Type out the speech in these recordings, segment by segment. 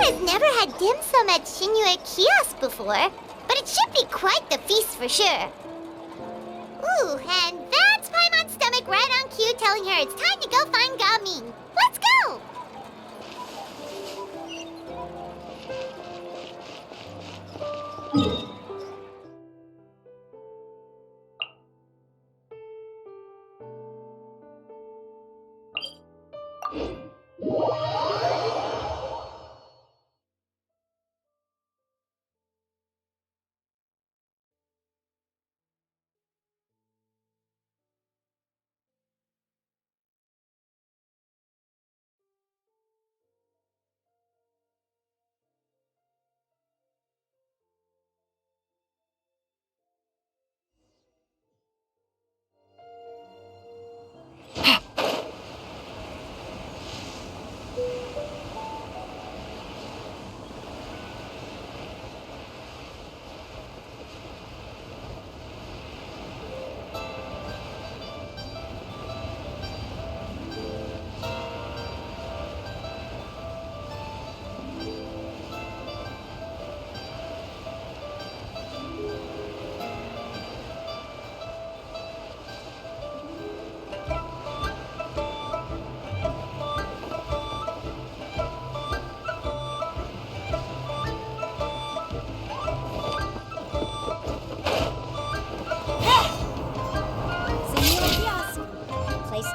has never had dim sum at Xianyun kiosk before, but it should be quite the feast for sure. Ooh, and that's Paimon's stomach right on cue telling her it's time to go find Gaming. Let's go!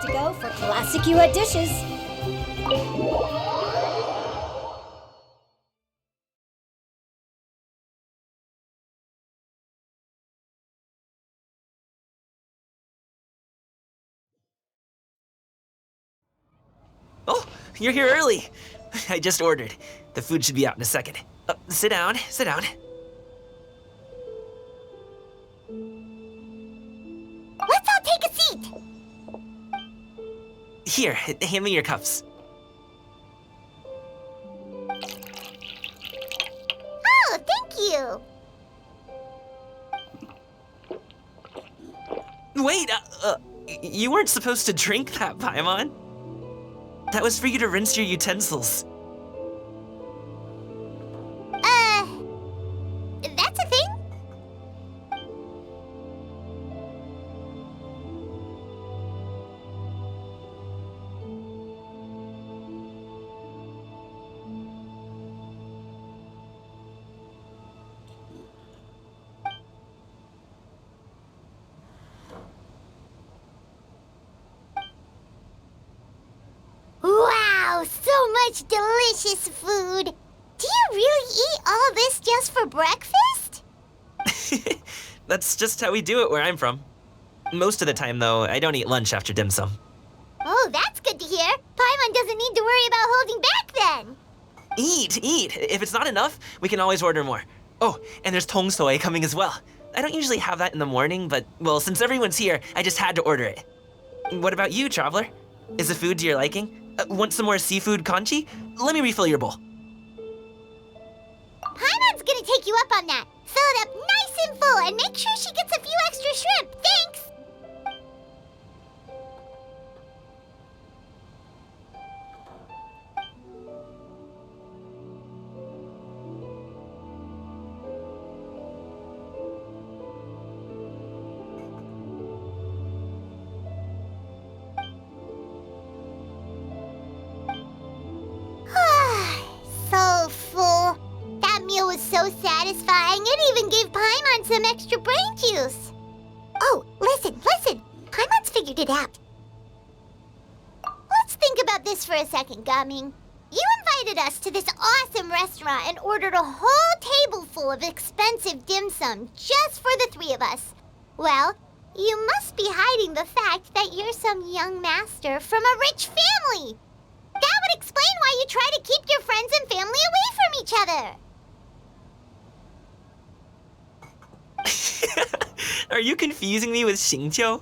To go for classic Yua dishes. Oh, you're here early. I just ordered. The food should be out in a second. Sit down, sit down. Let's all take a seat! Here, hand me your cups. Oh, thank you! Wait, you weren't supposed to drink that, Paimon. That was for you to rinse your utensils. That's a thing? Wow, so much delicious food! Do you really eat all this just for breakfast? That's just how we do it where I'm from. Most of the time, though, I don't eat lunch after dim sum. Oh, that's good to hear. Paimon doesn't need to worry about holding back then. Eat! If it's not enough, we can always order more. Oh, and there's tong soy coming as well. I don't usually have that in the morning, but, well, since everyone's here, I just had to order it. What about you, Traveler? Is the food to your liking? Want some more seafood congee? Let me refill your bowl. Paimon's gonna take you up on that. Fill it up nice and full and make sure she gets a few extra shrimp. Thanks! So full. That meal was so satisfying, it even gave Paimon some extra brain juice. Oh, listen. Paimon's figured it out. Let's think about this for a second, Gaming. You invited us to this awesome restaurant and ordered a whole table full of expensive dim sum just for the three of us. Well, you must be hiding the fact that you're some young master from a rich family. That would explain why you try to keep your friends and family away from each other. Are you confusing me with Xingqiu?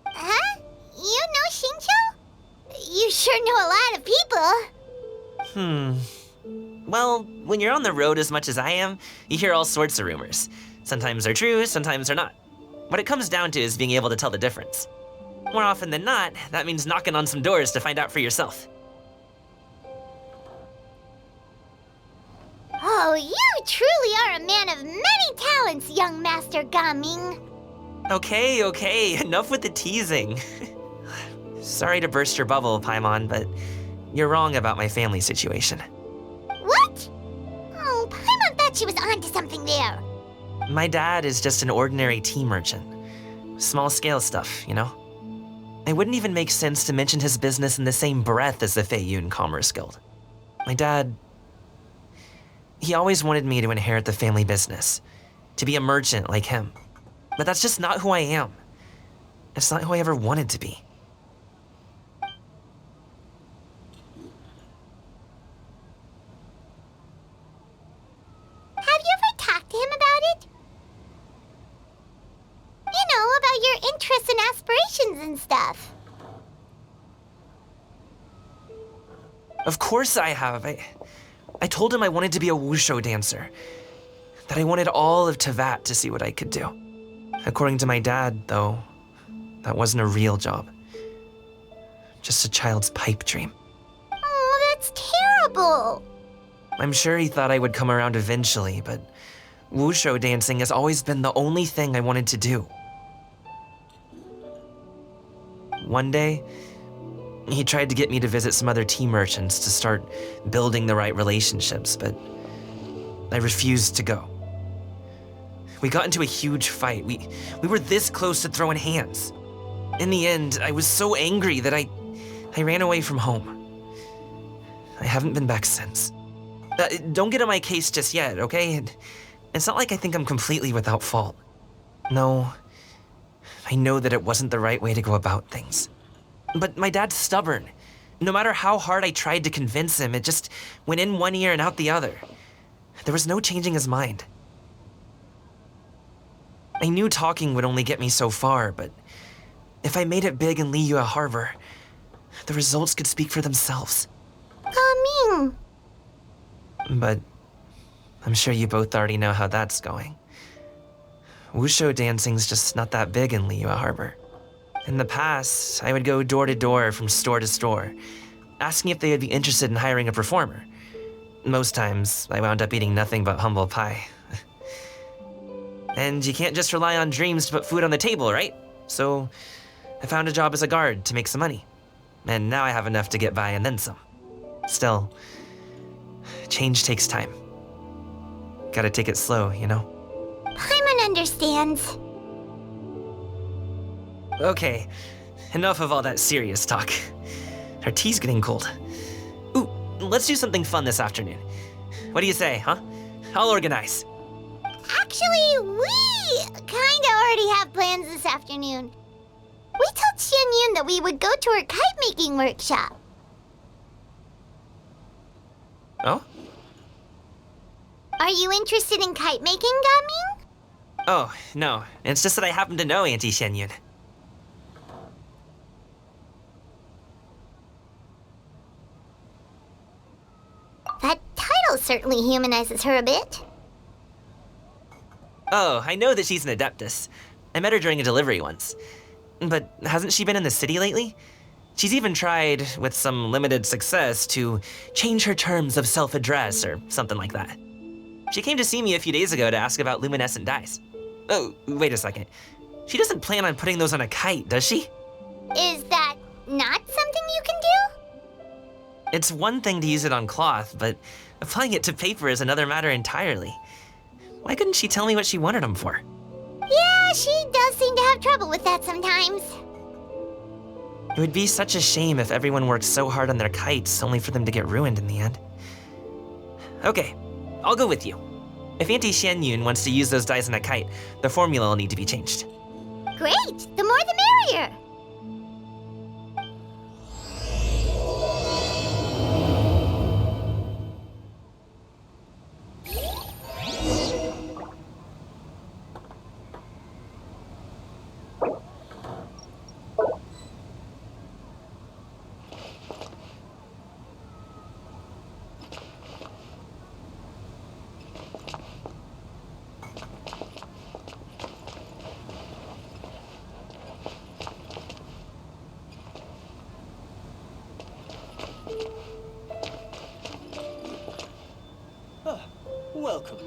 Huh? You know Xingqiu? You sure know a lot of people. Well, when you're on the road as much as I am, you hear all sorts of rumors. Sometimes they're true, sometimes they're not. What it comes down to is being able to tell the difference. More often than not, that means knocking on some doors to find out for yourself. Oh, you truly are a man of many talents, young Master Gaming. Okay, enough with the teasing. Sorry to burst your bubble, Paimon, but you're wrong about my family situation. What? Oh, Paimon thought she was onto something there. My dad is just an ordinary tea merchant. Small scale stuff, you know? It wouldn't even make sense to mention his business in the same breath as the Xianyun Commerce Guild. My dad, he always wanted me to inherit the family business, to be a merchant like him. But that's just not who I am. It's not who I ever wanted to be. Have you ever talked to him about it? You know, about your interests and aspirations and stuff. Of course I have. I told him I wanted to be a wushu dancer. That I wanted all of Tevat to see what I could do. According to my dad, though, that wasn't a real job. Just a child's pipe dream. Oh, that's terrible. I'm sure he thought I would come around eventually, but wushu dancing has always been the only thing I wanted to do. One day, he tried to get me to visit some other tea merchants to start building the right relationships, but I refused to go. We got into a huge fight. We were this close to throwing hands. In the end, I was so angry that I ran away from home. I haven't been back since. Don't get on my case just yet, okay? It's not like I think I'm completely without fault. No, I know that it wasn't the right way to go about things. But my dad's stubborn. No matter how hard I tried to convince him, it just went in one ear and out the other. There was no changing his mind. I knew talking would only get me so far, but if I made it big in Liyue Harbor, the results could speak for themselves. Gaming. But I'm sure you both already know how that's going. Wushu dancing's just not that big in Liyue Harbor. In the past, I would go door to door from store to store, asking if they would be interested in hiring a performer. Most times, I wound up eating nothing but humble pie. And you can't just rely on dreams to put food on the table, right? So I found a job as a guard to make some money. And now I have enough to get by and then some. Still, change takes time. Gotta take it slow, you know? Paimon understands. Okay, enough of all that serious talk. Our tea's getting cold. Ooh, let's do something fun this afternoon. What do you say, huh? I'll organize. Actually, we kinda already have plans this afternoon. We told Xianyun that we would go to her kite-making workshop. Oh? Are you interested in kite-making, Gaming? Oh, no. It's just that I happen to know Auntie Xianyun. That title certainly humanizes her a bit. Oh, I know that she's an adeptus. I met her during a delivery once. But hasn't she been in the city lately? She's even tried, with some limited success, to change her terms of self-address or something like that. She came to see me a few days ago to ask about luminescent dyes. Oh, wait a second. She doesn't plan on putting those on a kite, does she? Is that not something you can do? It's one thing to use it on cloth, but applying it to paper is another matter entirely. Why couldn't she tell me what she wanted them for? Yeah, she does seem to have trouble with that sometimes. It would be such a shame if everyone worked so hard on their kites only for them to get ruined in the end. Okay, I'll go with you. If Auntie Xianyun wants to use those dyes on a kite, the formula will need to be changed. Great! The more the merrier! welcome.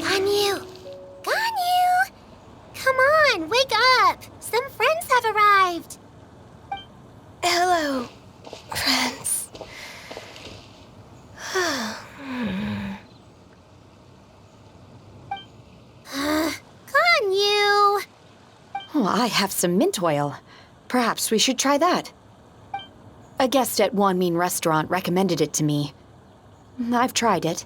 Ganyu! Ganyu! Come on, wake up! Some friends have arrived! Hello, friends. Ganyu! Oh, I have some mint oil. Perhaps we should try that. A guest at Wanmin restaurant recommended it to me. I've tried it.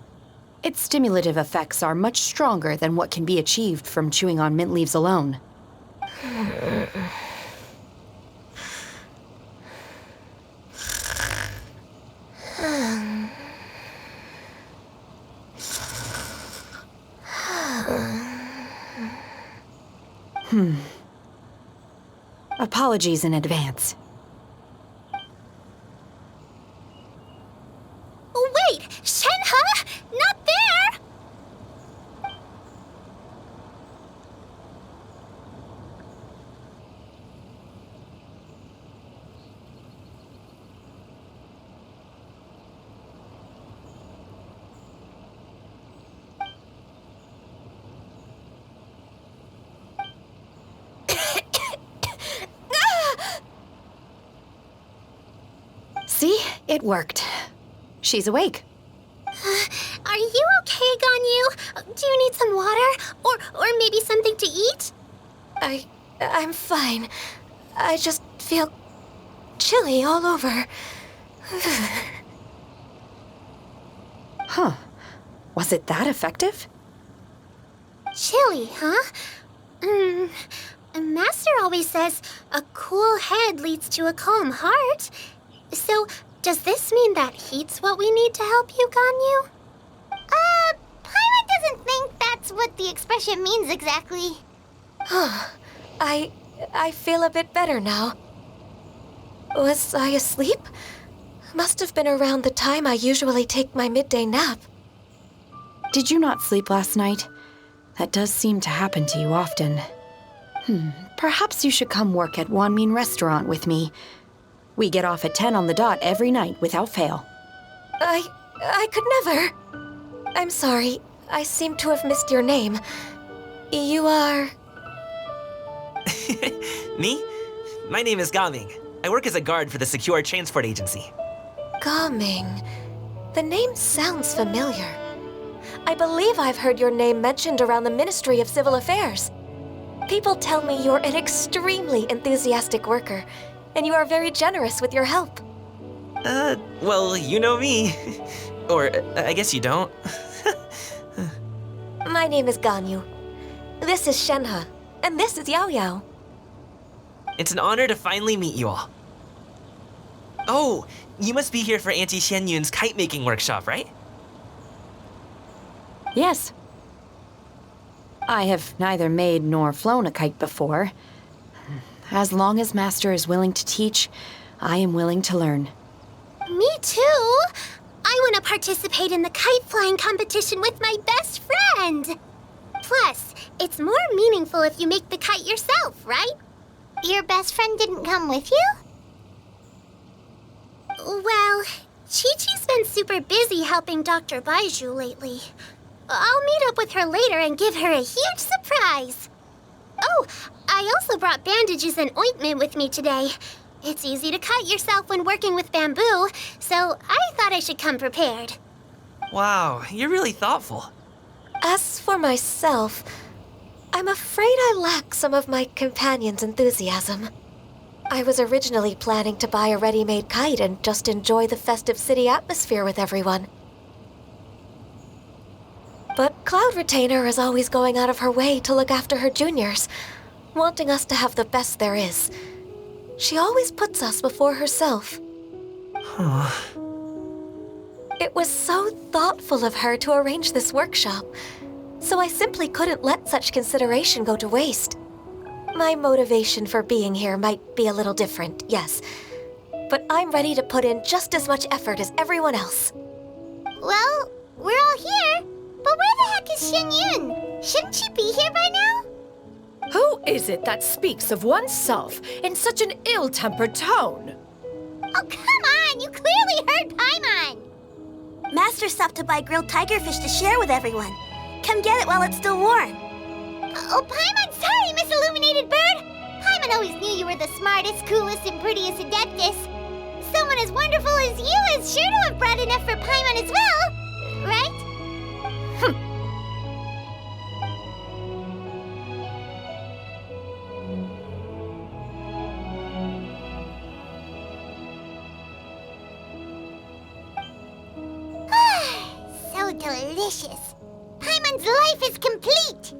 Its stimulative effects are much stronger than what can be achieved from chewing on mint leaves alone. Apologies in advance. Oh, wait! Shenhe! Not there! See? It worked. She's awake. Are you okay, Ganyu? Do you need some water? Or maybe something to eat? I'm fine. I just feel chilly all over. Huh. Was it that effective? Chilly, huh? Master always says a cool head leads to a calm heart. So, does this mean that heat's what we need to help you, Ganyu? Paimon doesn't think that's what the expression means exactly. I feel a bit better now. Was I asleep? Must have been around the time I usually take my midday nap. Did you not sleep last night? That does seem to happen to you often. Perhaps you should come work at Wanmin restaurant with me. We get off at 10 on the dot every night without fail. I could never. I'm sorry. I seem to have missed your name. You are... Me? My name is Gaming. I work as a guard for the Secure Transport Agency. Gaming. The name sounds familiar. I believe I've heard your name mentioned around the Ministry of Civil Affairs. People tell me you're an extremely enthusiastic worker, and you are very generous with your help. Well, you know me. Or, I guess you don't. My name is Ganyu. This is Shenhe, and this is Yao Yao. It's an honor to finally meet you all. Oh, you must be here for Auntie Xianyun's kite-making workshop, right? Yes. I have neither made nor flown a kite before. As long as Master is willing to teach, I am willing to learn. Me too. I want to participate in the kite flying competition with my best friend. Plus, it's more meaningful if you make the kite yourself, right? Your best friend didn't come with you? Well, Chi-Chi's been super busy helping Dr. Baiju lately. I'll meet up with her later and give her a huge surprise. Oh, I also brought bandages and ointment with me today. It's easy to cut yourself when working with bamboo, so I thought I should come prepared. Wow, you're really thoughtful. As for myself, I'm afraid I lack some of my companion's enthusiasm. I was originally planning to buy a ready-made kite and just enjoy the festive city atmosphere with everyone. But Cloud Retainer is always going out of her way to look after her juniors, wanting us to have the best there is. She always puts us before herself. It was so thoughtful of her to arrange this workshop, so I simply couldn't let such consideration go to waste. My motivation for being here might be a little different, yes, but I'm ready to put in just as much effort as everyone else. Well, we're all here, but where the heck is Xianyun? Shouldn't she be here by now? Who is it that speaks of oneself in such an ill-tempered tone? Oh, come on! You clearly heard Paimon! Master stopped to buy grilled tigerfish to share with everyone. Come get it while it's still warm. Oh, Paimon, sorry, Miss Illuminated Bird! Paimon always knew you were the smartest, coolest, and prettiest Adeptus. Someone as wonderful as you is sure to have brought enough for Paimon as well, right? So delicious. Paimon's life is complete.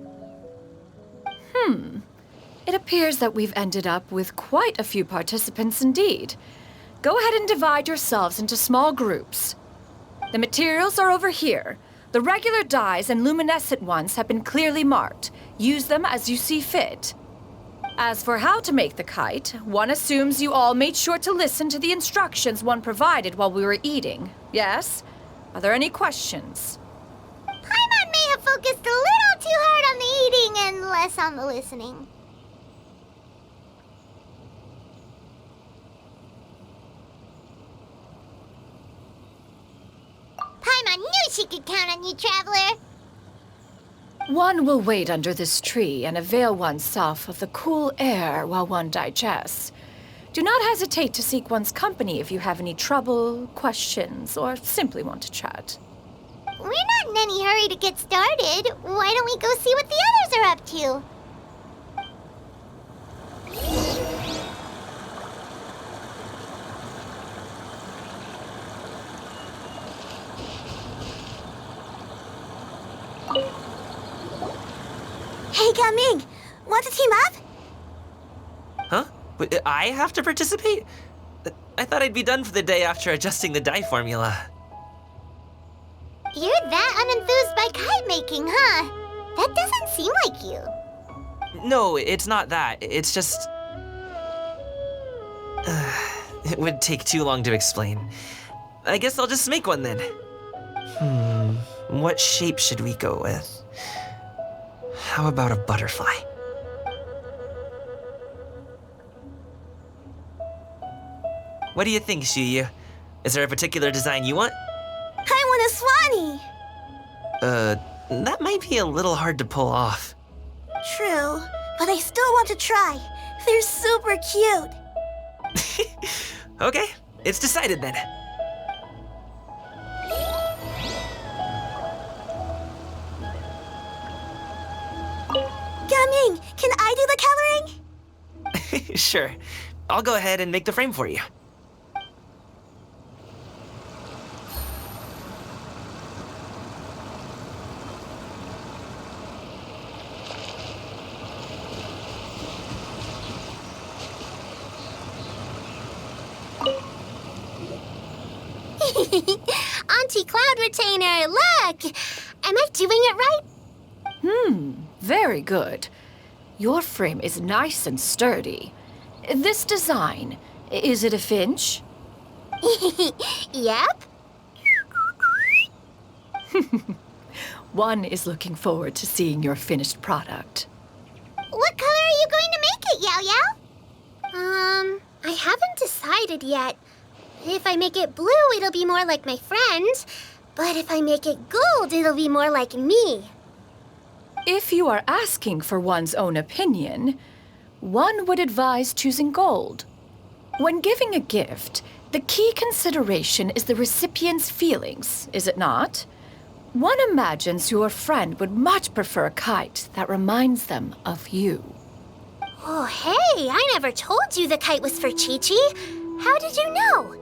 It appears that we've ended up with quite a few participants indeed. Go ahead and divide yourselves into small groups. The materials are over here. The regular dyes and luminescent ones have been clearly marked. Use them as you see fit. As for how to make the kite, one assumes you all made sure to listen to the instructions one provided while we were eating. Yes? Are there any questions? Paimon may have focused a little too hard on the eating and less on the listening. Paimon knew she could count on you, Traveler. One will wait under this tree and avail oneself of the cool air while one digests. Do not hesitate to seek one's company if you have any trouble, questions, or simply want to chat. We're not in any hurry to get started. Why don't we go see what the others are up to? Hey, Gaming! Want to team up? Huh? Wait, I have to participate? I thought I'd be done for the day after adjusting the dye formula. You're that unenthused by kite-making, huh? That doesn't seem like you. No, it's not that. It's just... it would take too long to explain. I guess I'll just make one then. What shape should we go with? How about a butterfly? What do you think, Xiyu? Is there a particular design you want? I want a swanee! That might be a little hard to pull off. True, but I still want to try. They're super cute. Okay, it's decided then. Gaming, can I do the coloring? Sure. I'll go ahead and make the frame for you. Auntie Cloud Retainer, look! Am I doing it right? Very good. Your frame is nice and sturdy. This design, is it a finch? Yep. One is looking forward to seeing your finished product. What color are you going to make it, Yao Yao? I haven't decided yet. If I make it blue, it'll be more like my friend. But if I make it gold, it'll be more like me. If you are asking for one's own opinion, one would advise choosing gold. When giving a gift, the key consideration is the recipient's feelings, is it not? One imagines your friend would much prefer a kite that reminds them of you. Oh, hey, I never told you the kite was for Chi-Chi. How did you know?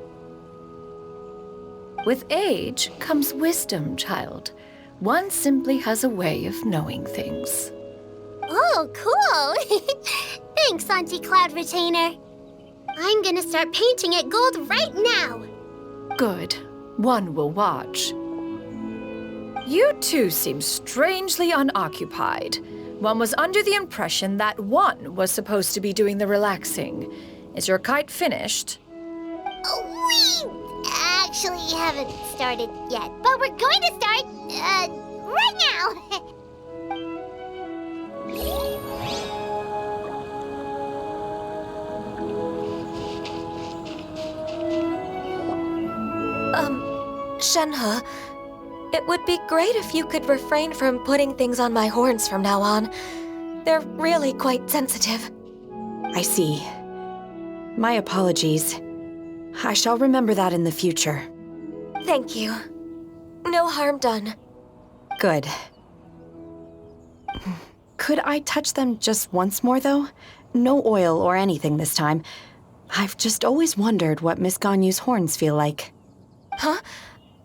With age comes wisdom, child. One simply has a way of knowing things. Oh, cool. Thanks, Auntie Cloud Retainer. I'm gonna start painting it gold right now. Good. One will watch. You two seem strangely unoccupied. One was under the impression that one was supposed to be doing the relaxing. Is your kite finished? We actually haven't started yet, but we're going to start, right now. Shenhe, it would be great if you could refrain from putting things on my horns from now on. They're really quite sensitive. I see. My apologies. I shall remember that in the future. Thank you. No harm done. Good. Could I touch them just once more, though? No oil or anything this time. I've just always wondered what Miss Ganyu's horns feel like. Huh?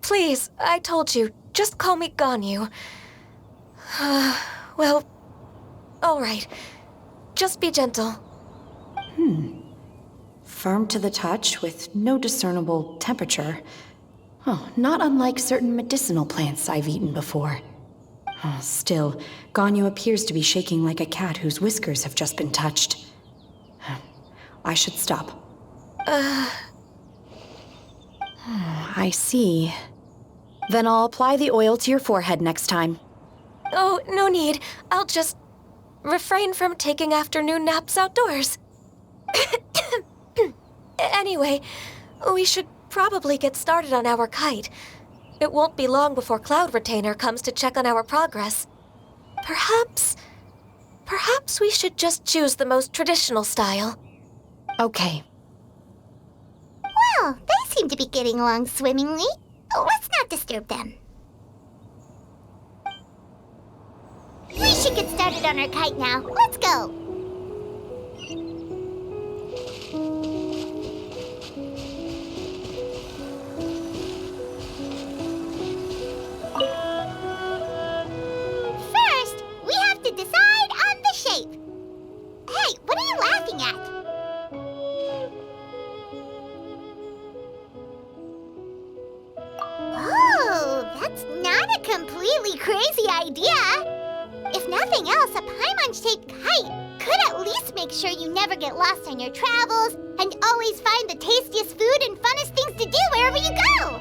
Please, I told you, just call me Ganyu. Well, all right. Just be gentle. Firm to the touch with no discernible temperature. Oh, not unlike certain medicinal plants I've eaten before. Oh, still, Ganyu appears to be shaking like a cat whose whiskers have just been touched. I should stop. I see. Then I'll apply the oil to your forehead next time. Oh, no need. I'll just refrain from taking afternoon naps outdoors. Anyway, we should probably get started on our kite. It won't be long before Cloud Retainer comes to check on our progress. Perhaps we should just choose the most traditional style. Okay. Well, they seem to be getting along swimmingly. Let's not disturb them. We should get started on our kite now. Let's go. First, we have to decide on the shape. Hey, what are you laughing at? Oh, that's not a completely crazy idea. If nothing else, a Paimon-shaped kite could at least make sure you never get lost on your travels and always find the tastiest food and funnest things to do wherever you go.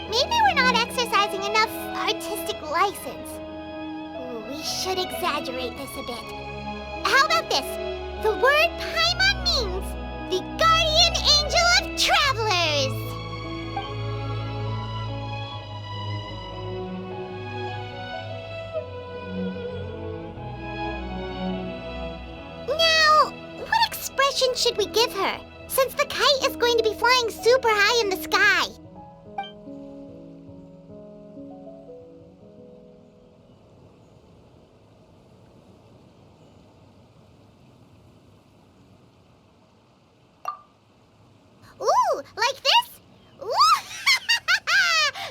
Maybe we're not exercising enough artistic license. Ooh, we should exaggerate this a bit. How about this? The word Paimon means the guardian angel of travelers. Now, what expression should we give her, since the kite is going to be flying super high in the sky? Ooh, like this? Ooh!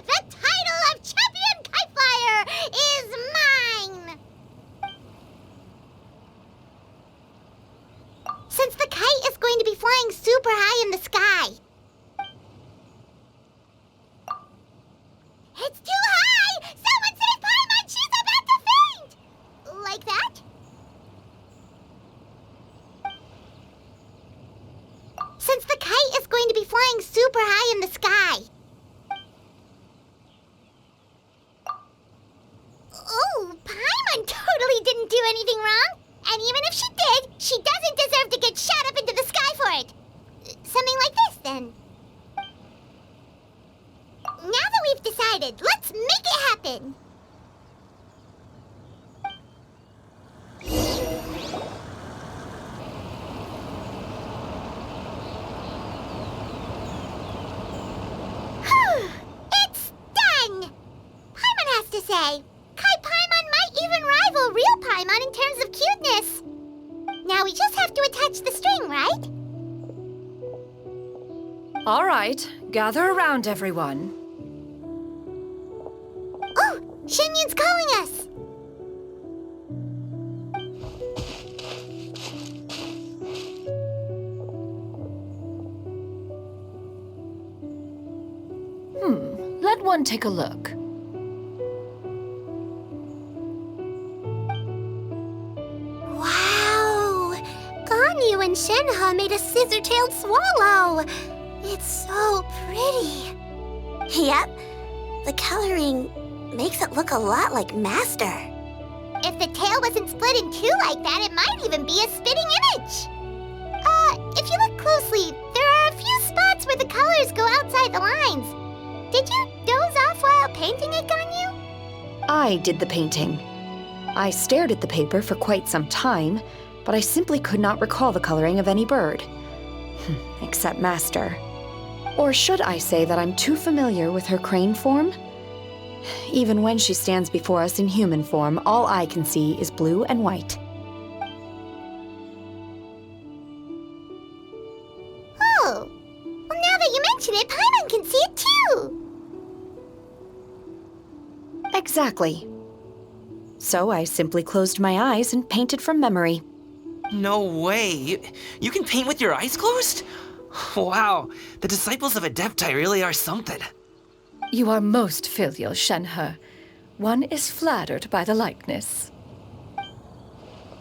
The title of Champion Kite Flyer is mine! Since the kite is going to be flying super high in the sky. It's too high! Someone save Paimon! She's about to faint! Like that? didn't do anything wrong. And even if she did, she doesn't deserve to get shot up into the sky for it. Something like this, then. Now that we've decided, let's make it happen. It's done! Paimon has to say. Kai Paimon might even rival real Paimon in terms of cuteness. Now we just have to attach the string, right? All right, gather around, everyone. Oh, Xianyun's calling us. Let one take a look. Wow! Ganyu and Shenhe made a scissor-tailed swallow. It's so pretty. Yep. The coloring makes it look a lot like Master. If the tail wasn't split in two like that, it might even be a spitting image. If you look closely, there are a few spots where the colors go outside the lines. Did you doze off while painting it, Ganyu? I did the painting. I stared at the paper for quite some time, but I simply could not recall the coloring of any bird. Except Master. Or should I say that I'm too familiar with her crane form? Even when she stands before us in human form, all I can see is blue and white. Oh, well, now that you mention it, Paimon can see it too. Exactly. So I simply closed my eyes and painted from memory. No way. You can paint with your eyes closed? Wow, the disciples of Adepti really are something. You are most filial, Shenhe. One is flattered by the likeness.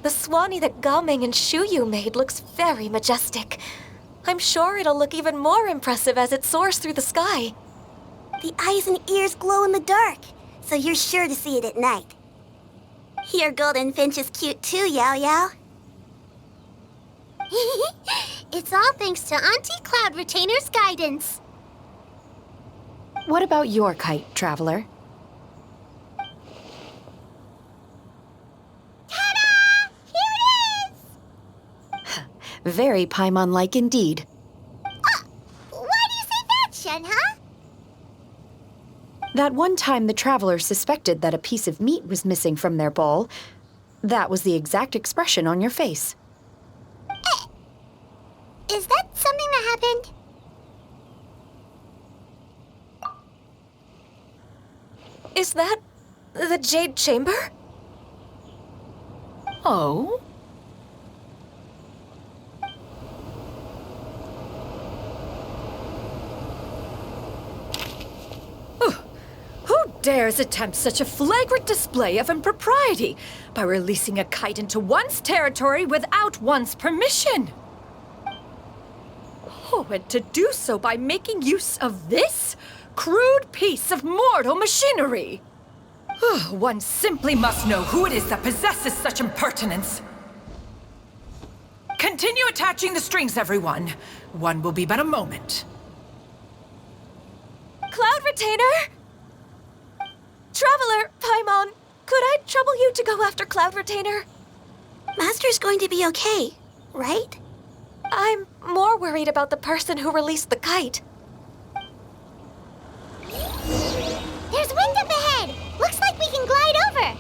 The Swanee that Gaming and Xianyun made looks very majestic. I'm sure it'll look even more impressive as it soars through the sky. The eyes and ears glow in the dark, so you're sure to see it at night. Your golden finch is cute too, Yao Yao. It's all thanks to Auntie Cloud Retainer's guidance. What about your kite, Traveler? Ta-da! Here it is! Very Paimon-like indeed. Why do you say that, Shenhe? That one time the Traveler suspected that a piece of meat was missing from their bowl, that was the exact expression on your face. Is that something that happened? Is that the Jade Chamber? Oh? Who dares attempt such a flagrant display of impropriety by releasing a kite into one's territory without one's permission? Oh, and to do so by making use of this crude piece of mortal machinery. One simply must know who it is that possesses such impertinence. Continue attaching the strings, everyone. One will be but a moment. Cloud Retainer? Traveler, Paimon, could I trouble you to go after Cloud Retainer? Master's going to be okay, right? I'm more worried about the person who released the kite. There's wind up ahead! Looks like we can glide over!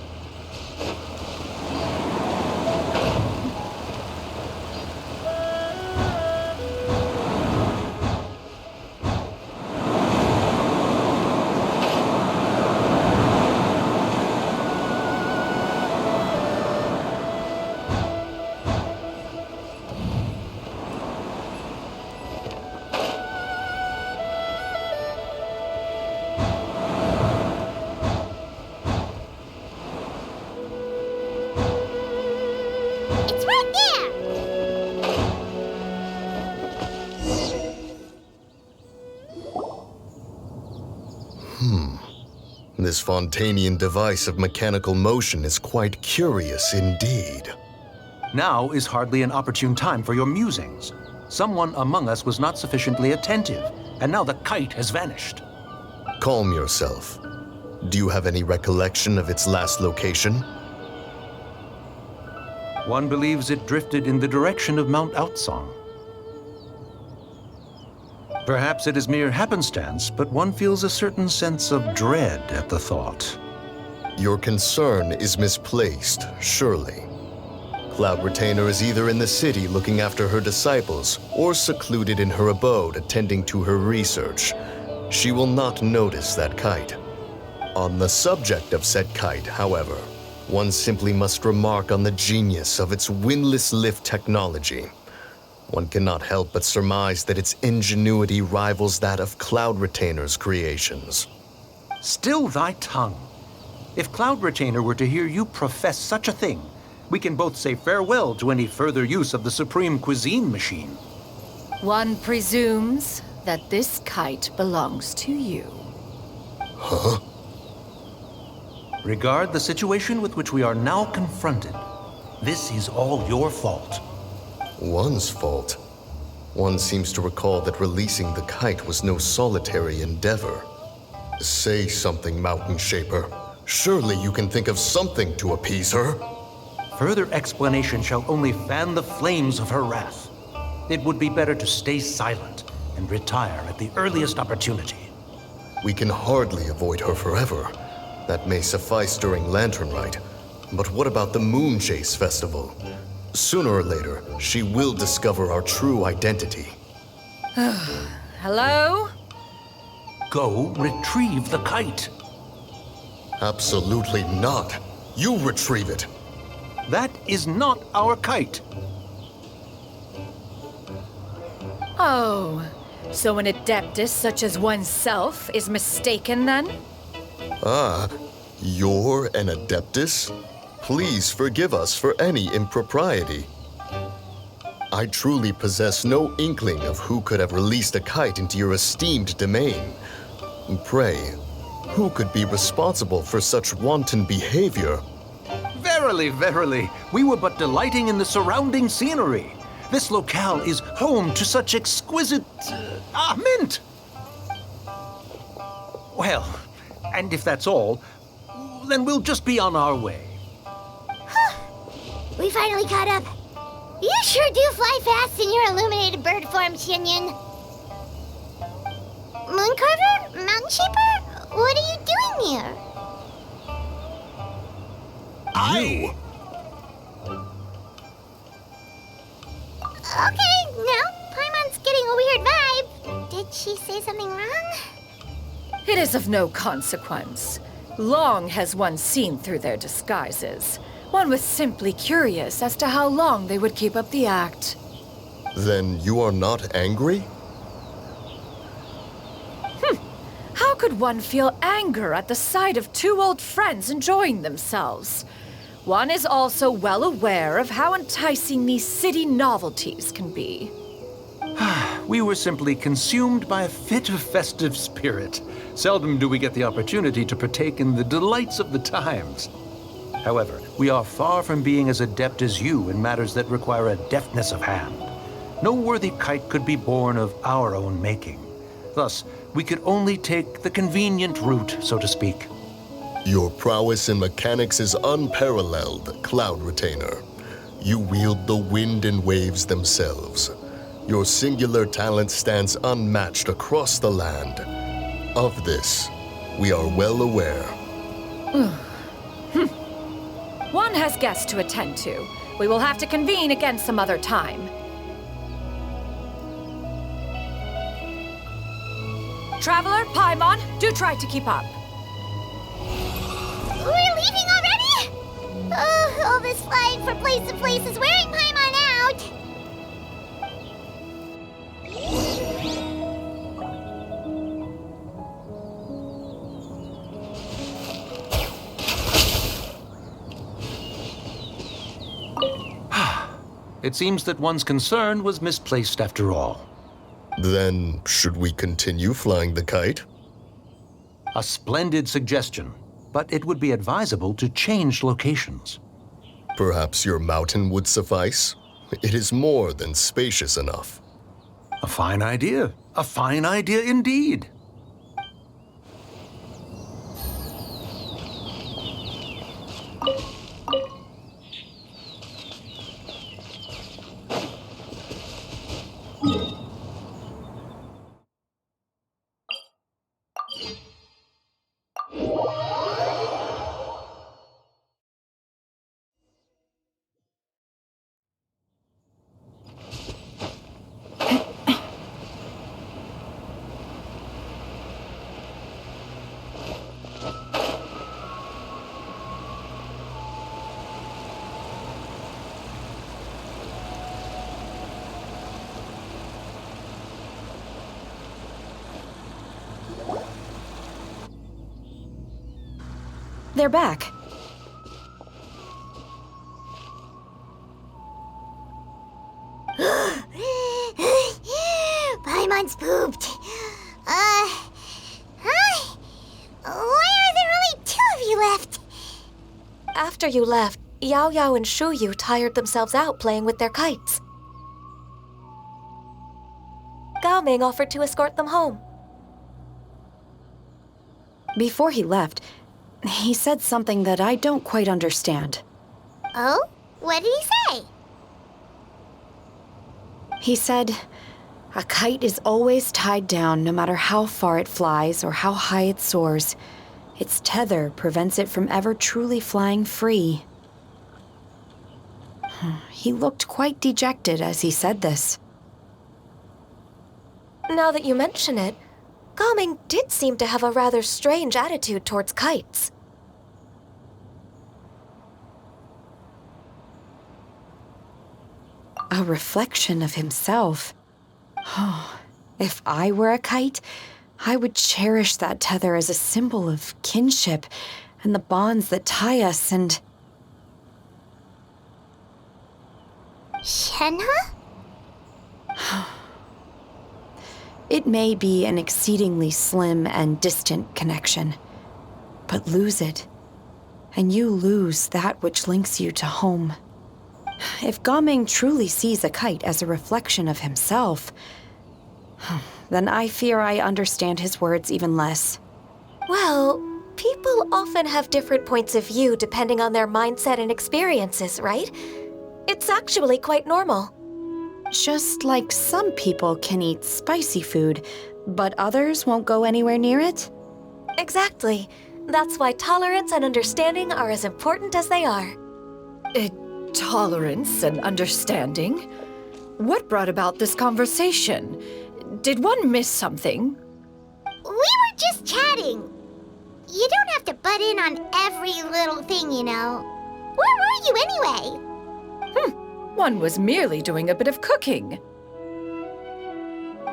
This Fontanian device of mechanical motion is quite curious indeed. Now is hardly an opportune time for your musings. Someone among us was not sufficiently attentive, and now the kite has vanished. Calm yourself. Do you have any recollection of its last location? One believes it drifted in the direction of Mount Outsong. Perhaps it is mere happenstance, but one feels a certain sense of dread at the thought. Your concern is misplaced, surely. Cloud Retainer is either in the city looking after her disciples, or secluded in her abode attending to her research. She will not notice that kite. On the subject of said kite, however, one simply must remark on the genius of its windlass lift technology. One cannot help but surmise that its ingenuity rivals that of Cloud Retainer's creations. Still thy tongue. If Cloud Retainer were to hear you profess such a thing, we can both say farewell to any further use of the Supreme Cuisine Machine. One presumes that this kite belongs to you. Huh? Regard the situation with which we are now confronted. This is all your fault. One's fault. One seems to recall that releasing the kite was no solitary endeavor. Say something, Mountain Shaper. Surely you can think of something to appease her. Further explanation shall only fan the flames of her wrath. It would be better to stay silent and retire at the earliest opportunity. We can hardly avoid her forever. That may suffice during Lantern Rite. But what about the Moon Chase Festival? Sooner or later, she will discover our true identity. Hello? Go retrieve the kite. Absolutely not. You retrieve it. That is not our kite. Oh, so an adeptus such as oneself is mistaken then? Ah, you're an Adeptus? Please forgive us for any impropriety. I truly possess no inkling of who could have released a kite into your esteemed domain. Pray, who could be responsible for such wanton behavior? Verily, verily, we were but delighting in the surrounding scenery. This locale is home to such exquisite... mint! Well, and if that's all, then we'll just be on our way. We finally caught up. You sure do fly fast in your illuminated bird form, Xianyun. Mooncarver? Mountain Shaper? What are you doing here? Okay, now Paimon's getting a weird vibe. Did she say something wrong? It is of no consequence. Long has one seen through their disguises. One was simply curious as to how long they would keep up the act. Then you are not angry? How could one feel anger at the sight of two old friends enjoying themselves? One is also well aware of how enticing these city novelties can be. We were simply consumed by a fit of festive spirit. Seldom do we get the opportunity to partake in the delights of the times. However, we are far from being as adept as you in matters that require a deftness of hand. No worthy kite could be born of our own making. Thus, we could only take the convenient route, so to speak. Your prowess in mechanics is unparalleled, Cloud Retainer. You wield the wind and waves themselves. Your singular talent stands unmatched across the land. Of this, we are well aware. One has guests to attend to. We will have to convene again some other time. Traveler, Paimon, do try to keep up. We're leaving already? Oh, all this flying from place to place is wearing Paimon out. It seems that one's concern was misplaced after all. Then, should we continue flying the kite? A splendid suggestion, but it would be advisable to change locations. Perhaps your mountain would suffice? It is more than spacious enough. A fine idea. A fine idea indeed. They're back. Paimon's pooped. Hi. Why are there only 2 of you left? After you left, Yao Yao and Shuyu tired themselves out playing with their kites. Gao Ming offered to escort them home. Before he left, he said something that I don't quite understand. Oh? What did he say? He said, a kite is always tied down no matter how far it flies or how high it soars. Its tether prevents it from ever truly flying free. He looked quite dejected as he said this. Now that you mention it, Gao Ming did seem to have a rather strange attitude towards kites. A reflection of himself. Oh, if I were a kite, I would cherish that tether as a symbol of kinship and the bonds that tie us and... Shenhe? It may be an exceedingly slim and distant connection, but lose it, and you lose that which links you to home. If Gao Ming truly sees a kite as a reflection of himself, then I fear I understand his words even less. Well, people often have different points of view depending on their mindset and experiences, right? It's actually quite normal. Just like some people can eat spicy food, but others won't go anywhere near it? Exactly. That's why tolerance and understanding are as important as they are. Tolerance and understanding? What brought about this conversation? Did one miss something? We were just chatting. You don't have to butt in on every little thing, you know. Where were you anyway? One was merely doing a bit of cooking.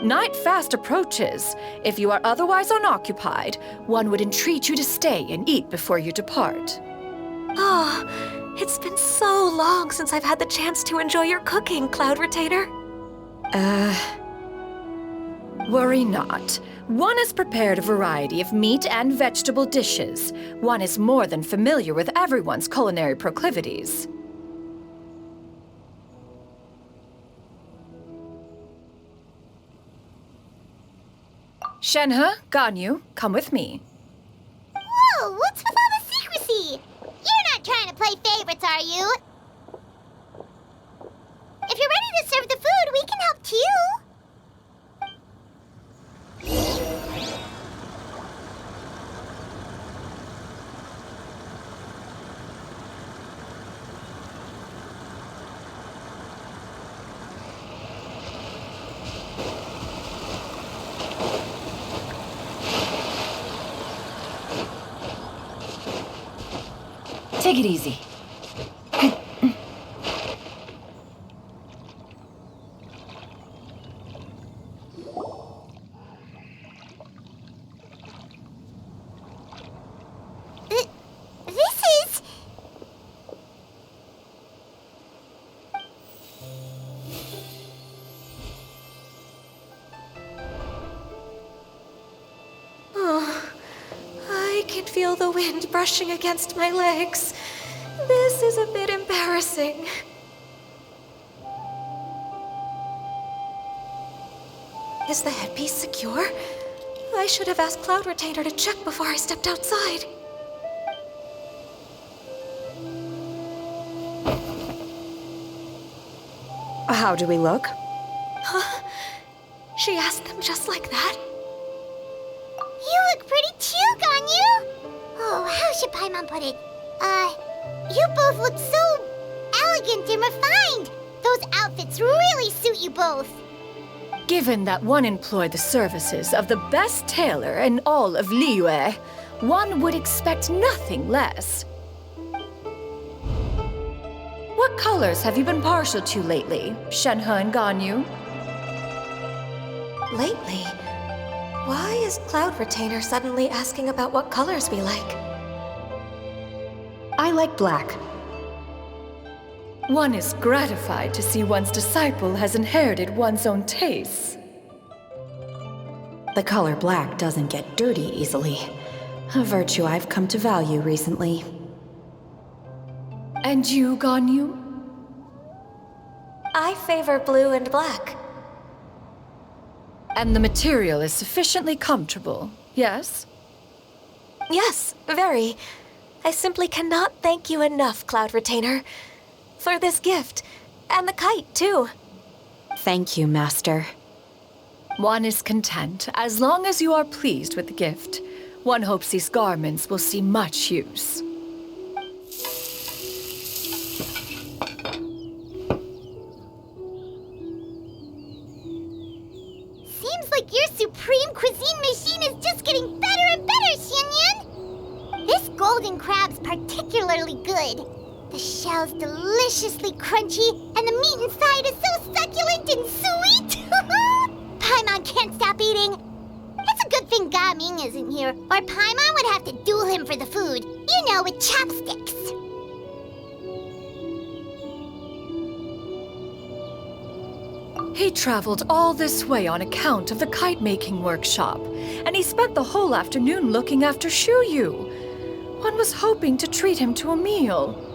Night fast approaches. If you are otherwise unoccupied, one would entreat you to stay and eat before you depart. Oh, it's been so long since I've had the chance to enjoy your cooking, Cloud Retainer. Worry not. One has prepared a variety of meat and vegetable dishes. One is more than familiar with everyone's culinary proclivities. Shenhe, Ganyu, come with me. Whoa, what's with all the secrecy? You're not trying to play favorites, are you? If you're ready to serve the food, we can help too. Take it easy. This is... feel the wind brushing against my legs. This is a bit embarrassing. Is the headpiece secure? I should have asked Cloud Retainer to check before I stepped outside. How do we look? Huh? She asked them just like that? You look pretty too, Ganyu! Oh, how should Paimon put it? You both look so elegant and refined! Those outfits really suit you both! Given that one employed the services of the best tailor in all of Liyue, one would expect nothing less. What colors have you been partial to lately, Shenhe and Ganyu? Lately? Why is Cloud Retainer suddenly asking about what colors we like? I like black. One is gratified to see one's disciple has inherited one's own tastes. The color black doesn't get dirty easily. A virtue I've come to value recently. And you, Ganyu? I favor blue and black. And the material is sufficiently comfortable, yes? Yes, very. I simply cannot thank you enough, Cloud Retainer. For this gift. And the kite, too. Thank you, Master. One is content as long as you are pleased with the gift. One hopes these garments will see much use. Seems like your supreme cuisine machine is just getting better and better, Xianyun! This golden crab's particularly good. The shell's deliciously crunchy, and the meat inside is so succulent and sweet! Paimon can't stop eating. It's a good thing Gaming isn't here, or Paimon would have to duel him for the food. You know, with chopsticks. He traveled all this way on account of the kite-making workshop, and he spent the whole afternoon looking after Xianyun. One was hoping to treat him to a meal.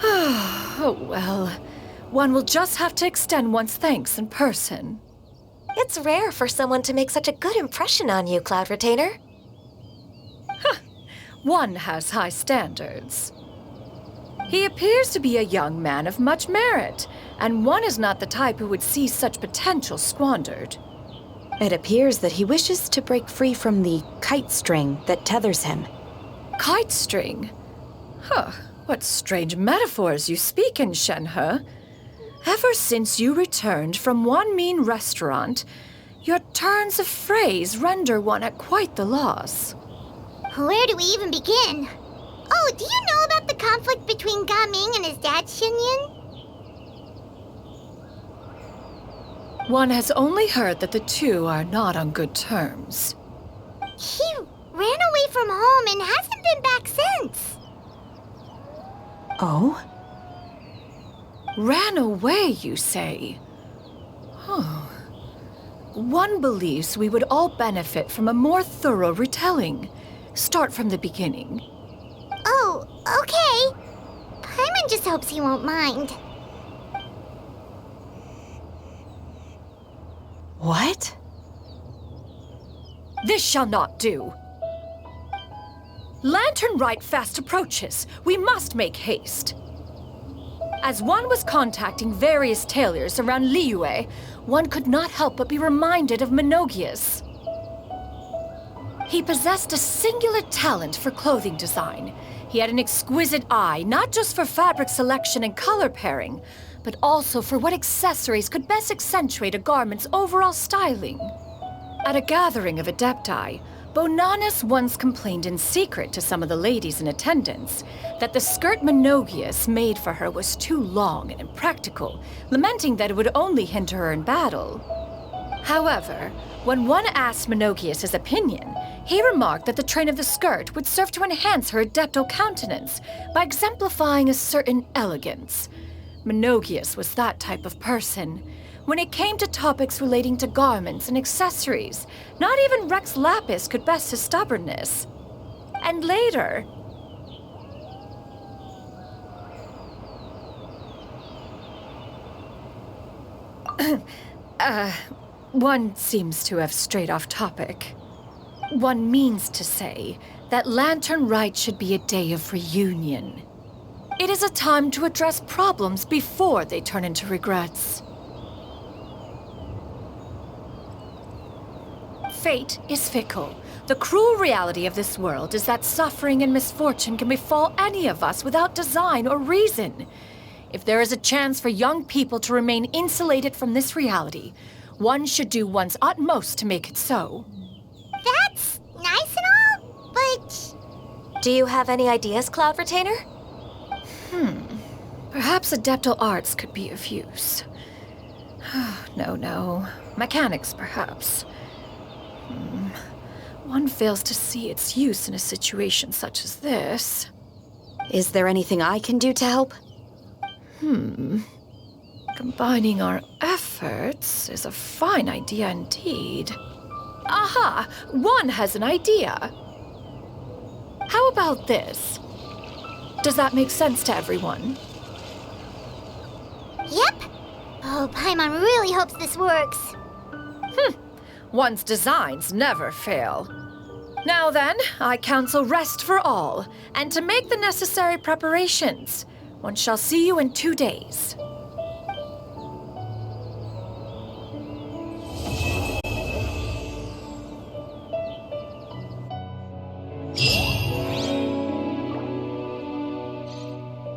Oh well, one will just have to extend one's thanks in person. It's rare for someone to make such a good impression on you, Cloud Retainer. One has high standards. He appears to be a young man of much merit, and one is not the type who would see such potential squandered. It appears that he wishes to break free from the kite string that tethers him. Kite string? Huh, what strange metaphors you speak in, Shenhe. Ever since you returned from one mean restaurant, your turns of phrase render one at quite the loss. Where do we even begin? Oh, do you know about the conflict between Gaming and his dad, Xianyun? One has only heard that the two are not on good terms. He ran away from home and hasn't been back since. Oh? Ran away, you say? Huh. One believes we would all benefit from a more thorough retelling. Start from the beginning. Oh, okay. Paimon just hopes he won't mind. What? This shall not do. Lantern Rite fast approaches. We must make haste. As one was contacting various tailors around Liyue, one could not help but be reminded of Menogias. He possessed a singular talent for clothing design. He had an exquisite eye, not just for fabric selection and color pairing, but also for what accessories could best accentuate a garment's overall styling. At a gathering of Adepti, Bonanis once complained in secret to some of the ladies in attendance that the skirt Menogias made for her was too long and impractical, lamenting that it would only hinder her in battle. However, when one asked Menogias his opinion, he remarked that the train of the skirt would serve to enhance her adeptal countenance by exemplifying a certain elegance. Menogias was that type of person. When it came to topics relating to garments and accessories, not even Rex Lapis could best his stubbornness. And later... one seems to have strayed off topic. One means to say that Lantern Rite should be a day of reunion. It is a time to address problems before they turn into regrets. Fate is fickle. The cruel reality of this world is that suffering and misfortune can befall any of us without design or reason. If there is a chance for young people to remain insulated from this reality, one should do one's utmost to make it so. That's nice and all, but... Do you have any ideas, Cloud Retainer? Perhaps Adeptal Arts could be of use. No. Mechanics, perhaps. One fails to see its use in a situation such as this. Is there anything I can do to help? Combining our efforts is a fine idea indeed. Aha! One has an idea. How about this? Does that make sense to everyone? Yep. Oh, Paimon really hopes this works. One's designs never fail. Now then, I counsel rest for all, and to make the necessary preparations. One shall see you in 2 days.